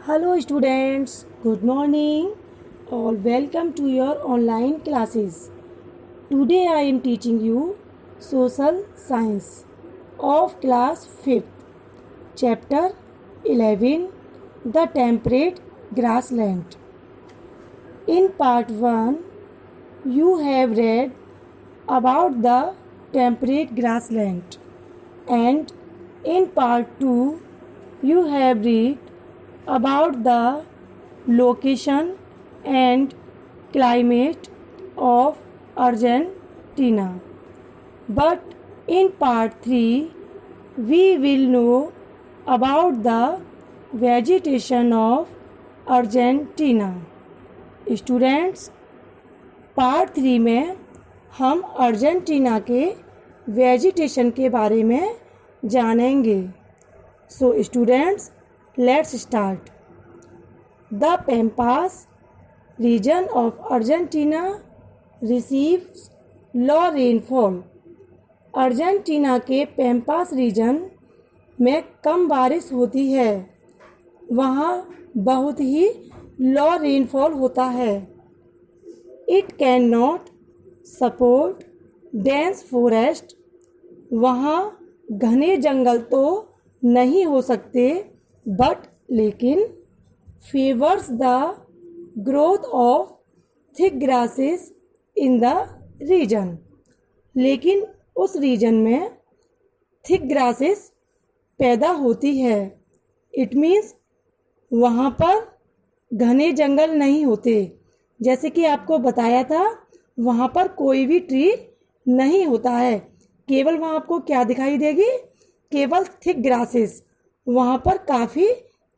Hello students, good morning. All welcome to your online classes. Today I am teaching you social science of class 5th, chapter 11, the temperate grassland. In part 1, you have read about the temperate grassland, and in part 2, you have read about the location and climate of Argentina. But in part 3, we will know about the vegetation of Argentina. Students, part 3 में हम Argentina के vegetation के बारे में जानेंगे. So students, let's start. The Pampas region of Argentina receives low rainfall. Argentina के पैम्पास reason में कम बारिश होती है. वहाँ बहुत ही लो रेनफॉल होता है. It cannot support dense forest. वहाँ घने जंगल तो नहीं हो सकते, बट लेकिन favours the growth of thick grasses in the region. लेकिन उस रीजन में थिक ग्रासेस पैदा होती है. इट मीन्स वहाँ पर घने जंगल नहीं होते. जैसे कि आपको बताया था, वहाँ पर कोई भी ट्री नहीं होता है. केवल वहाँ आपको क्या दिखाई देगी? केवल थिक ग्रासेस. वहाँ पर काफ़ी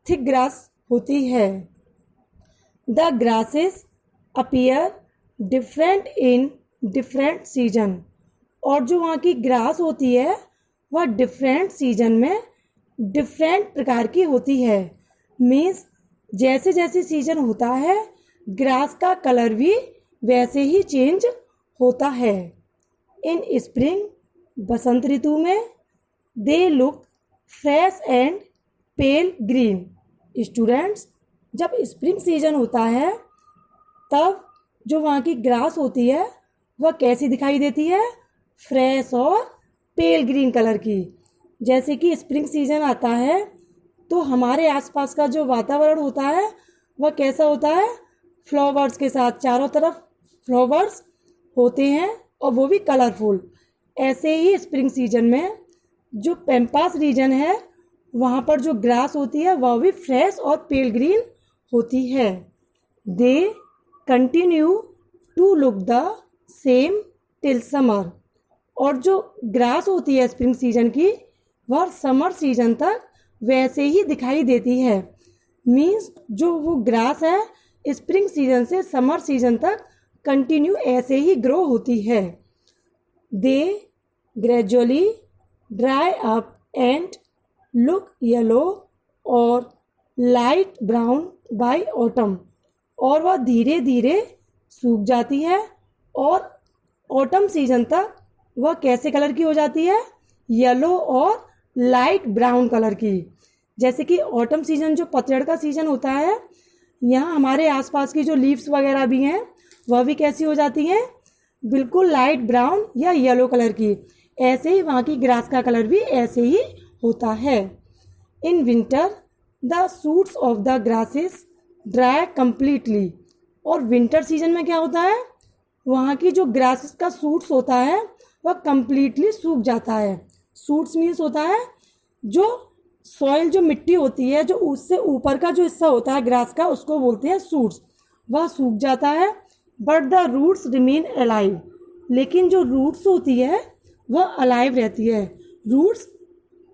थिक ग्रास होती है. The grasses appear different in different season. और जो वहाँ की ग्रास होती है वह डिफरेंट सीजन में डिफरेंट प्रकार की होती है. मीन्स जैसे जैसे सीजन होता है, ग्रास का कलर भी वैसे ही चेंज होता है. इन स्प्रिंग, बसंत ऋतु में, they look fresh and pale green. Students, जब स्प्रिंग सीजन होता है तब जो वहाँ की ग्रास होती है वह कैसी दिखाई देती है? फ्रेश और पेल ग्रीन कलर की. जैसे कि स्प्रिंग सीजन आता है तो हमारे आसपास का जो वातावरण होता है वह कैसा होता है? फ्लावर्स के साथ चारों तरफ फ्लावर्स होते हैं और वो भी कलरफुल. ऐसे ही स्प्रिंग सीजन में जो पैम्पास रीजन है वहाँ पर जो ग्रास होती है वह भी फ्रेश और पेल ग्रीन होती है. They continue to look the same till summer. और जो ग्रास होती है स्प्रिंग सीजन की वह समर सीजन तक वैसे ही दिखाई देती है. मीन्स जो वो ग्रास है स्प्रिंग सीजन से समर सीजन तक कंटिन्यू ऐसे ही ग्रो होती है. They gradually dry up and look yellow और लाइट ब्राउन बाय ऑटम. और वह धीरे धीरे सूख जाती है और ऑटम सीजन तक वह कैसे कलर की हो जाती है? येलो और लाइट ब्राउन कलर की. जैसे कि ऑटम सीजन जो पतझड़ का सीजन होता है, यहाँ हमारे आसपास की जो लीव्स वगैरह भी हैं वह भी कैसी हो जाती हैं? बिल्कुल लाइट ब्राउन या येलो कलर की. ऐसे ही वहाँ की ग्रास का कलर भी ऐसे ही होता है. In winter the suits of the grasses dry completely. और विंटर सीजन में क्या होता है? वहाँ की जो ग्रासेस का सूट्स होता है वह कम्प्लीटली सूख जाता है. सूट्स मीन्स होता है जो सॉइल, जो मिट्टी होती है, जो उससे ऊपर का जो हिस्सा होता है ग्रास का, उसको बोलते हैं सूट्स. वह सूख जाता है. But the roots remain alive. लेकिन जो रूट्स होती है वह अलाइव रहती है. रूट्स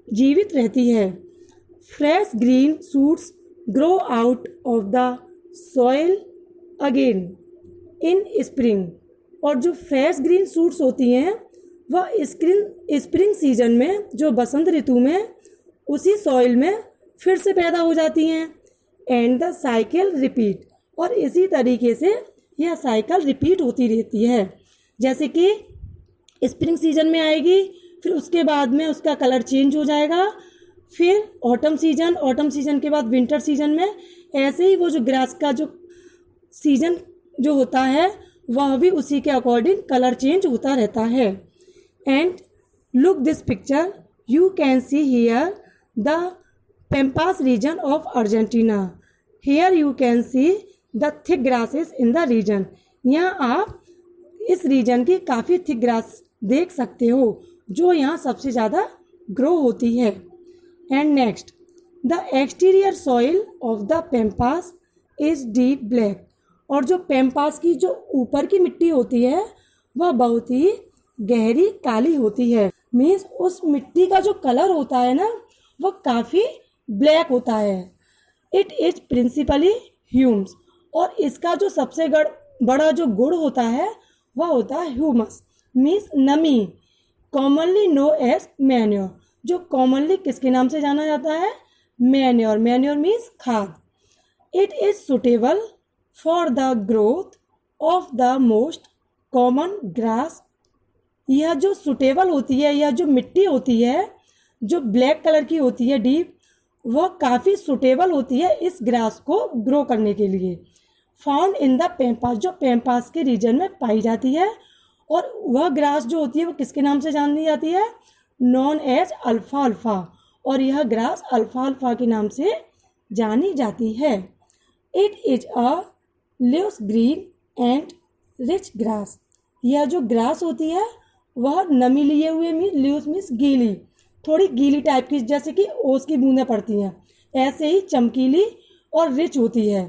जीवित रहती है. Fresh green suits grow out of the soil again in spring. और जो फ्रेश ग्रीन सूट्स होती हैं वह स्प्रिंग सीजन में, जो बसंत ऋतु में, उसी सॉइल में फिर से पैदा हो जाती हैं. And the cycle repeat. और इसी तरीके से यह साइकिल रिपीट होती रहती है. जैसे कि स्प्रिंग सीजन में आएगी, फिर उसके बाद में उसका कलर चेंज हो जाएगा फिर ऑटम सीजन के बाद विंटर सीजन में ऐसे ही वो जो ग्रास का जो सीजन जो होता है वह भी उसी के अकॉर्डिंग कलर चेंज होता रहता है। And look this picture, you can see here the Pampas region of Argentina. Here you can see the thick grasses in the region. यहाँ आप इस रीजन की काफ़ी थिक ग्रास देख सकते हो जो यहाँ सबसे ज़्यादा ग्रो होती है। And next, the exterior soil of the pampas is deep black. और जो पेम्पास की जो ऊपर की मिट्टी होती है वह बहुत ही गहरी काली होती है। मीन्स उस मिट्टी का जो कलर होता है ना वह काफ़ी ब्लैक होता है। It is principally Hume's. और इसका जो सबसे बड़ा जो गुण होता है वह होता है ह्यूमस, मीन्स नमी, कॉमनली नो एज मैन्योर। जो कॉमनली किसके नाम से जाना जाता है? मैन्योर। मैन्योर मीन्स खाद। It is suitable for the growth of the most common grass. यह जो सुटेबल होती है, यह जो मिट्टी होती है जो ब्लैक कलर की होती है डीप, वह काफ़ी सुटेबल होती है इस ग्रास को ग्रो करने के लिए। फाउंड इन द पेम्पास, जो पेम्पास के रीजन में पाई जाती है। और वह ग्रास जो होती है वो किसके नाम से जानी जाती है? नॉन एज अल्फा अल्फा। और यह ग्रास अल्फा अल्फा के नाम से जानी जाती है। It is a Luce green and rich grass. यह जो ग्रास होती है वह नमी लिए हुए ल्यूस मीन्स गीली, थोड़ी गीली टाइप की, जैसे कि ओस की बूंदें पड़ती हैं, ऐसे ही चमकीली और रिच होती है।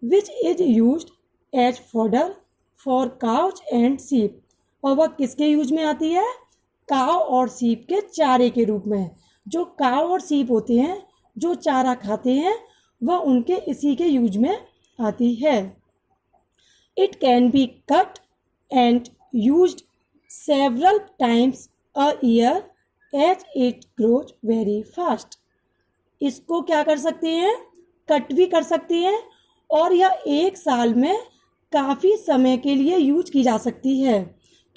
Which is used as fodder for cows and sheep. और वह किसके यूज में आती है? काव और सीप के चारे के रूप में। जो काव और सीप होते हैं जो चारा खाते हैं वह उनके इसी के यूज में आती है। It can be cut and used several times a year as it grows very fast. इसको क्या कर सकते हैं? कट भी कर सकते हैं और यह एक साल में काफ़ी समय के लिए यूज की जा सकती है,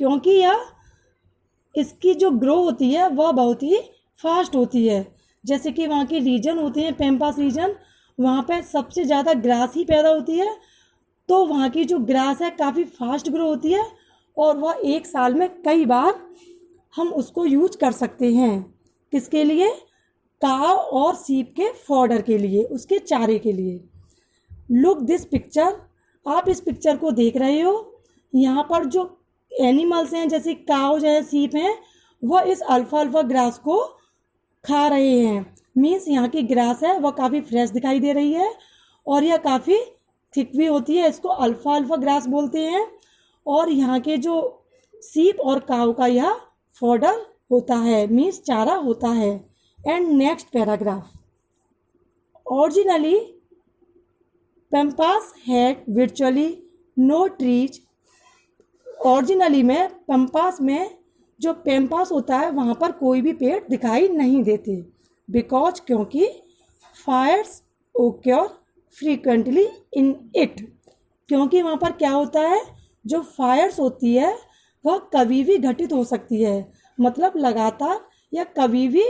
क्योंकि यह इसकी जो ग्रो होती है वह बहुत ही फास्ट होती है। जैसे कि वहाँ के रीजन होते हैं, पेम्पास रीजन, वहाँ पे सबसे ज़्यादा ग्रास ही पैदा होती है। तो वहाँ की जो ग्रास है काफ़ी फास्ट ग्रो होती है और वह एक साल में कई बार हम उसको यूज कर सकते हैं। किसके लिए? काव और सीप के फॉडर के लिए, उसके चारे के लिए। लुक दिस पिक्चर, आप इस पिक्चर को देख रहे हो। यहाँ पर जो एनिमल्स हैं जैसे काव है, सीप हैं, वह इस अल्फा अल्फा ग्रास को खा रहे हैं। मीन्स यहाँ की ग्रास है वह काफ़ी फ्रेश दिखाई दे रही है और यह काफ़ी थिक भी होती है। इसको अल्फा अल्फा ग्रास बोलते हैं। और यहाँ के जो सीप और काव का यह फॉडर होता है, मीन्स चारा होता है। And next paragraph, originally Pampas had virtually no trees. Originally में पेम्पास में जो पेम्पास होता है वहाँ पर कोई भी पेड़ दिखाई नहीं देते। बिकॉज क्योंकि Fyers occur frequently in it. क्योंकि वहाँ पर क्या होता है, जो फायर्स होती है वह कभी भी घटित हो सकती है, मतलब लगातार या कभी भी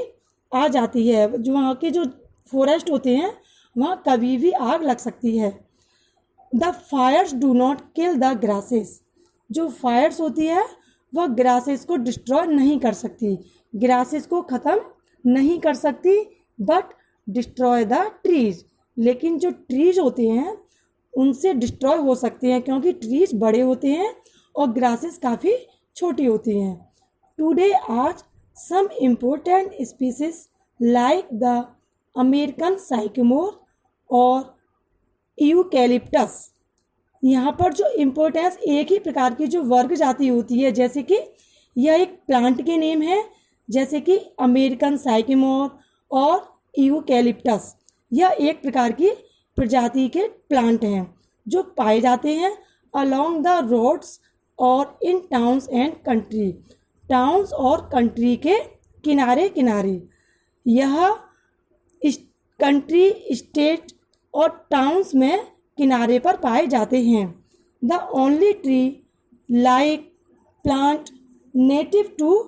आ जाती है। जो वहाँ के जो फॉरेस्ट होते हैं वहाँ कभी भी आग लग सकती है। The Fyers do not kill the grasses. जो फायर्स होती है वह ग्रासेस को डिस्ट्रॉय नहीं कर सकती, ग्रासेस को ख़त्म नहीं कर सकती, बट डिस्ट्रॉय द ट्रीज। लेकिन जो ट्रीज होते हैं उनसे डिस्ट्रॉय हो सकते हैं, क्योंकि ट्रीज बड़े होते हैं और ग्रासेस काफ़ी छोटी होती हैं। टुडे आज some important species like the American sycamore और यूकैलिप्टस। यहाँ पर जो इम्पोर्टेंस एक ही प्रकार की जो वर्ग जाति होती है, जैसे कि यह एक प्लांट के नेम है, जैसे कि अमेरिकन साइकोमोर और यूकैलिप्टस, यह एक प्रकार की प्रजाति के प्लांट हैं जो पाए जाते हैं अलोंग द रोड्स और इन टाउन्स एंड कंट्री। टाउन्स और कंट्री के किनारे किनारे यह कंट्री, स्टेट और टाउन्स में किनारे पर पाए जाते हैं। The only tree like plant native to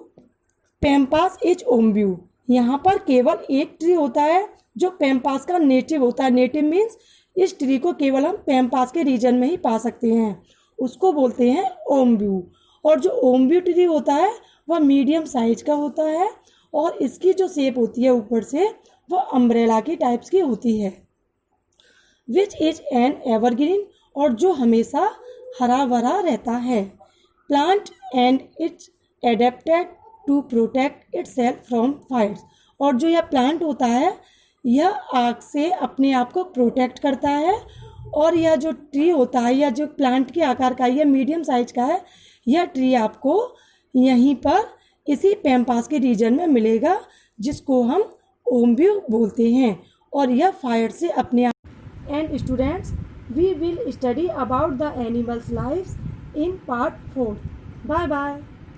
pampas is ombu. यहाँ पर केवल एक ट्री होता है जो पैम्पास का नेटिव होता है। नेटिव मीन्स इस ट्री को केवल हम पैम्पास के रीजन में ही पा सकते हैं, उसको बोलते हैं ओम्ब्यू। और जो ओम्ब्यू ट्री होता है वह मीडियम साइज का होता है और इसकी जो शेप होती है ऊपर से वह अम्ब्रेला की टाइप्स की होती है। विच इज एन एवरग्रीन, और जो हमेशा हरा भरा रहता है। Plant and it's adapted to protect itself from fires, और जो यह प्लांट होता है यह आग से अपने आप को प्रोटेक्ट करता है। और यह जो ट्री होता है, यह जो प्लांट के आकार का, यह मीडियम साइज का है। यह ट्री आपको यहीं पर इसी पैम्पास के रीजन में मिलेगा जिसको हम ओम्ब्यू बोलते हैं, और यह फायर से अपने आप। And students, we will study about the animals lives in part 4. Bye bye.